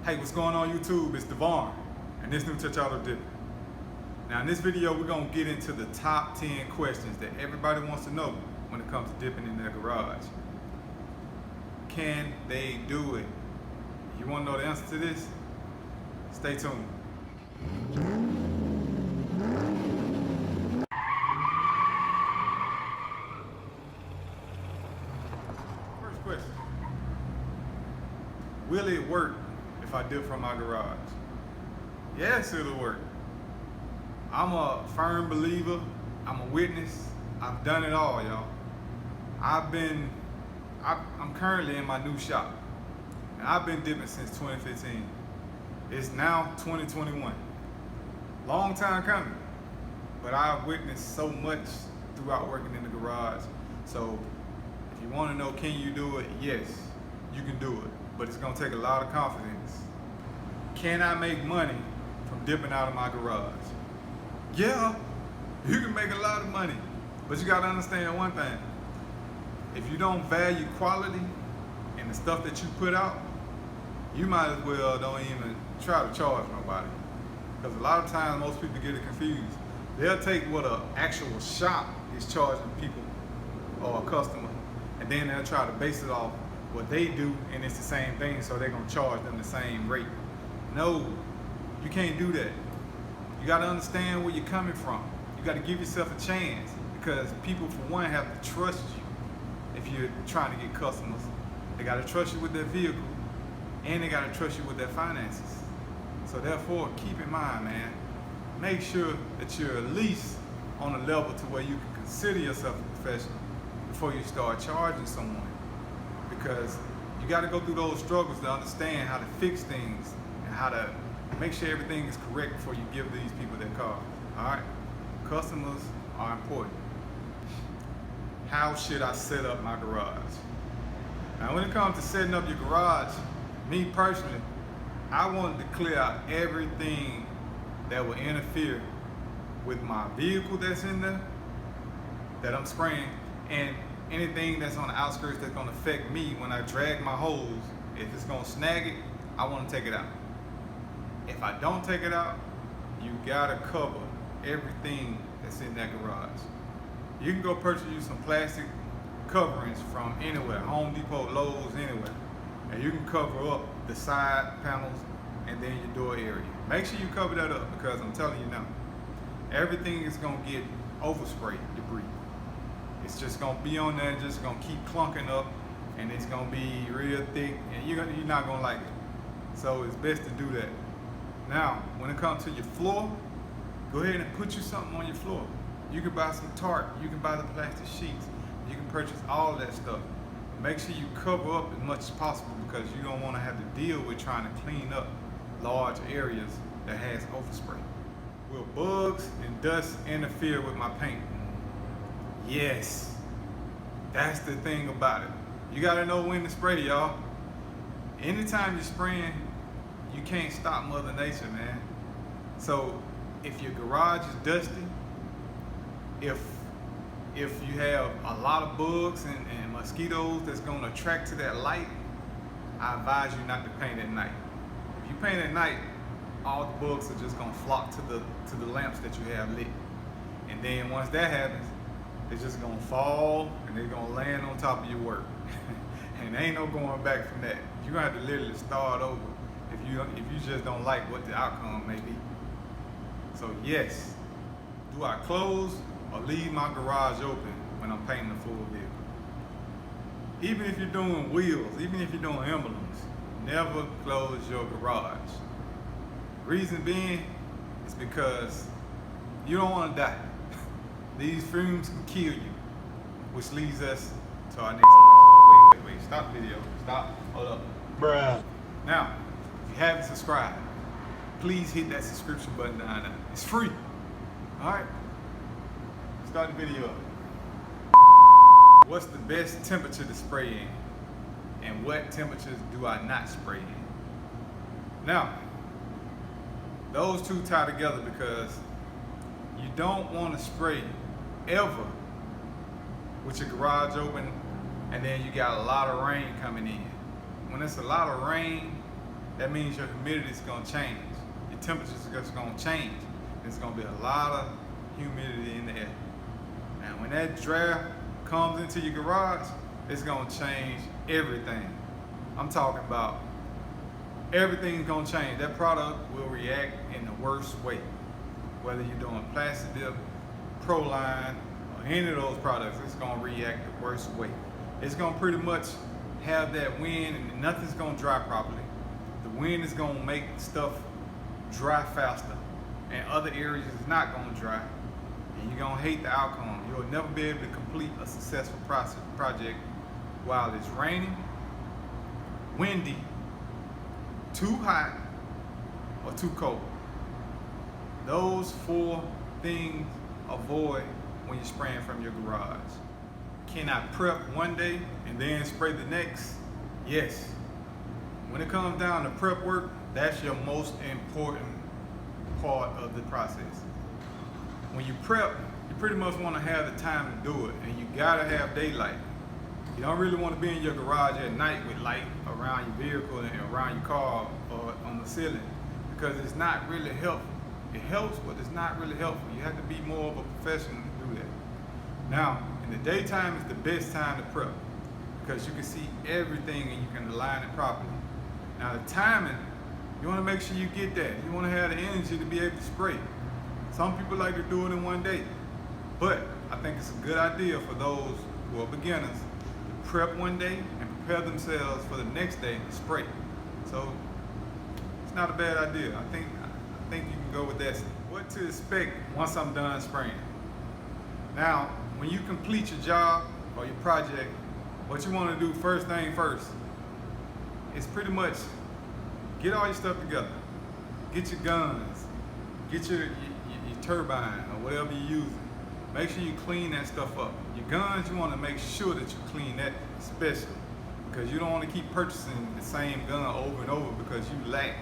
Hey, what's going on YouTube? It's Devon, and this new Plasti Dipping. Now in this video, we're gonna get into the top 10 questions that everybody wants to know when it comes to dipping in their garage. Can they do it? You wanna know the answer to this? Stay tuned. First question. Will it work if I dip from my garage? Yes, it'll work. I'm a firm believer. I'm a witness. I've done it all, y'all. I'm currently in my new shop, and I've been dipping since 2015. It's now 2021. Long time coming, but I've witnessed so much throughout working in the garage. So if you want to know, can you do it? Yes, you can do it, but it's gonna take a lot of confidence. Can I make money from dipping out of my garage? Yeah, you can make a lot of money, but you gotta understand one thing. If you don't value quality and the stuff that you put out, you might as well don't even try to charge nobody. Because a lot of times most people get it confused. They'll take what an actual shop is charging people or a customer, and then they'll try to base it off what they do, and it's the same thing, so they're gonna charge them the same rate. No, you can't do that. You gotta understand where you're coming from. You gotta give yourself a chance, because people, for one, have to trust you if you're trying to get customers. They gotta trust you with their vehicle, and they gotta trust you with their finances. So therefore, keep in mind, man, make sure that you're at least on a level to where you can consider yourself a professional before you start charging someone. Because you gotta go through those struggles to understand how to fix things and how to make sure everything is correct before you give these people their car. All right? Customers are important. How should I set up my garage? Now, when it comes to setting up your garage, me personally, I wanted to clear out everything that will interfere with my vehicle that's in there, that I'm spraying, and anything that's on the outskirts that's gonna affect me when I drag my hose. If it's gonna snag it, I wanna take it out. If I don't take it out, you gotta cover everything that's in that garage. You can go purchase you some plastic coverings from anywhere, Home Depot, Lowe's, anywhere. And you can cover up the side panels and then your door area. Make sure you cover that up, because I'm telling you now, everything is gonna get overspray debris. It's just gonna be on there and just gonna keep clunking up, and it's gonna be real thick, and you're not gonna like it. So it's best to do that. Now, when it comes to your floor, go ahead and put you something on your floor. You can buy some tarp, you can buy the plastic sheets, you can purchase all that stuff. Make sure you cover up as much as possible, because you don't want to have to deal with trying to clean up large areas that has overspray. Will bugs and dust interfere with my paint? Yes, that's the thing about it. You gotta know when to spray, y'all. Anytime you're spraying, you can't stop Mother Nature, man. So if your garage is dusty, if you have a lot of bugs and mosquitoes that's gonna attract to that light, I advise you not to paint at night. If you paint at night, all the bugs are just gonna flock to the lamps that you have lit. And then once that happens, it's just gonna fall and they're gonna land on top of your work. And there ain't no going back from that. You're gonna have to literally start over if you just don't like what the outcome may be. So yes, do I close or leave my garage open when I'm painting a full vehicle? Even if you're doing wheels, even if you're doing emblems, never close your garage. Reason being is because you don't want to die. These fumes can kill you, which leads us to our next question. Wait, stop the video, stop, hold up. Bruh. Now, if you haven't subscribed, please hit that subscription button down there. It's free, all right? Start the video up. What's the best temperature to spray in? And what temperatures do I not spray in? Now, those two tie together, because you don't want to spray ever with your garage open and then you got a lot of rain coming in. When it's a lot of rain, that means your humidity is going to change. Your temperature is just going to change. There's going to be a lot of humidity in the air. And when that draft comes into your garage, it's going to change everything. I'm talking about everything's going to change. That product will react in the worst way. Whether you're doing Plasti Dip, Proline, or any of those products, it's going to react the worst way. It's going to pretty much have that wind and nothing's going to dry properly. The wind is going to make stuff dry faster, and other areas is not going to dry, and you're going to hate the outcome. You'll never be able to complete a successful project while it's raining, windy, too hot, or too cold. Those 4 things avoid when you're spraying from your garage. Can I prep one day and then spray the next? Yes. When it comes down to prep work, that's your most important part of the process. When you prep, you pretty much want to have the time to do it, and you gotta have daylight. You don't really want to be in your garage at night with light around your vehicle and around your car or on the ceiling, because it's not really helpful. It helps, but it's not really helpful. You have to be more of a professional to do that. Now, in the daytime is the best time to prep, because you can see everything and you can align it properly. Now the timing, you want to make sure you get that. You want to have the energy to be able to spray. Some people like to do it in one day, but I think it's a good idea for those who are beginners to prep one day and prepare themselves for the next day to spray. So it's not a bad idea. I think you can go with that. What to expect once I'm done spraying. Now, when you complete your job or your project, what you want to do first thing first is pretty much get all your stuff together. Get your guns, get your turbine or whatever you're using. Make sure you clean that stuff up. Your guns, you want to make sure that you clean that especially, because you don't want to keep purchasing the same gun over and over because you lack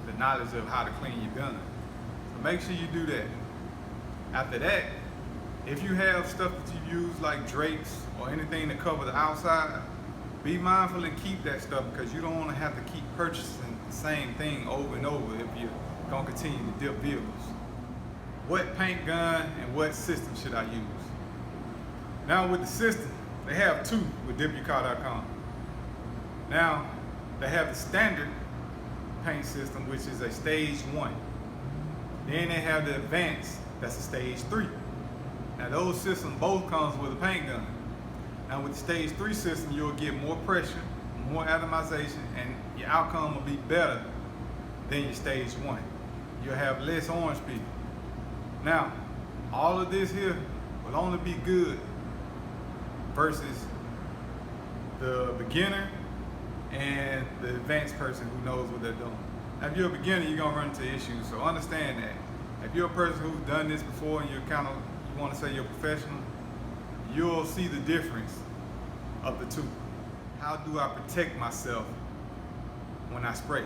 the knowledge of how to clean your gun. So make sure you do that. After that, if you have stuff that you use like drapes or anything to cover the outside, be mindful and keep that stuff, because you don't want to have to keep purchasing the same thing over and over if you're going to continue to dip vehicles. What paint gun and what system should I use? Now with the system, they have 2 with dipyourcar.com. Now, they have the standard paint system, which is a stage 1. Then they have the advanced, that's a stage 3. Now those systems both comes with a paint gun. Now with the stage 3 system, you'll get more pressure, more atomization, and your outcome will be better than your stage 1. You'll have less orange peel. Now, all of this here will only be good versus the beginner and the advanced person who knows what they're doing. Now, if you're a beginner, you're gonna run into issues, so understand that. If you're a person who's done this before and you want to say you're professional, you'll see the difference of the 2. How do I protect myself when I spray?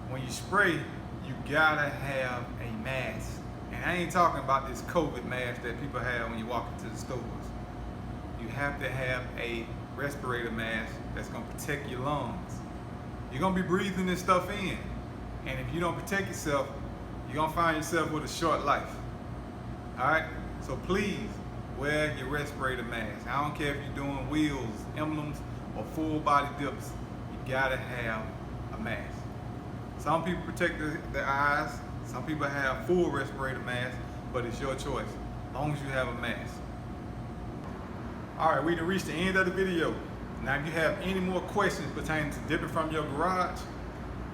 When you spray, you gotta have a mask. And I ain't talking about this COVID mask that people have when you walk into the stores. You have to have a respirator mask that's gonna protect your lungs. You're gonna be breathing this stuff in. And if you don't protect yourself, you're gonna find yourself with a short life. All right? So please wear your respirator mask. I don't care if you're doing wheels, emblems, or full body dips. You gotta have a mask. Some people protect their eyes. Some people have full respirator masks, but it's your choice, as long as you have a mask. All right, we done reached the end of the video. Now, if you have any more questions pertaining to dipping from your garage,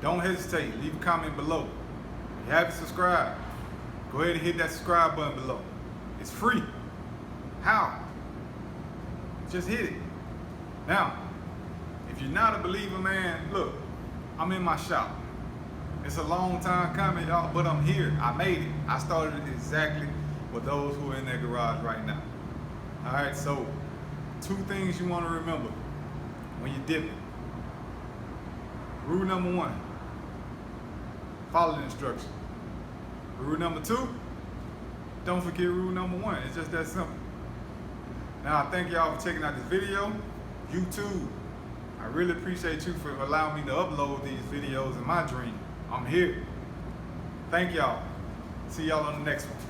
don't hesitate. Leave a comment below. If you haven't subscribed, go ahead and hit that subscribe button below. It's free. How? Just hit it. Now, if you're not a believer, man, look, I'm in my shop. It's a long time coming, y'all, but I'm here. I made it. I started it exactly with those who are in their garage right now. All right, so 2 things you want to remember when you're dipping. Rule number 1, follow the instructions. Rule number 2, don't forget rule number 1. It's just that simple. Now, I thank y'all for checking out this video. YouTube, I I really appreciate you for allowing me to upload these videos in my dream. I'm here. Thank y'all. See y'all on the next one.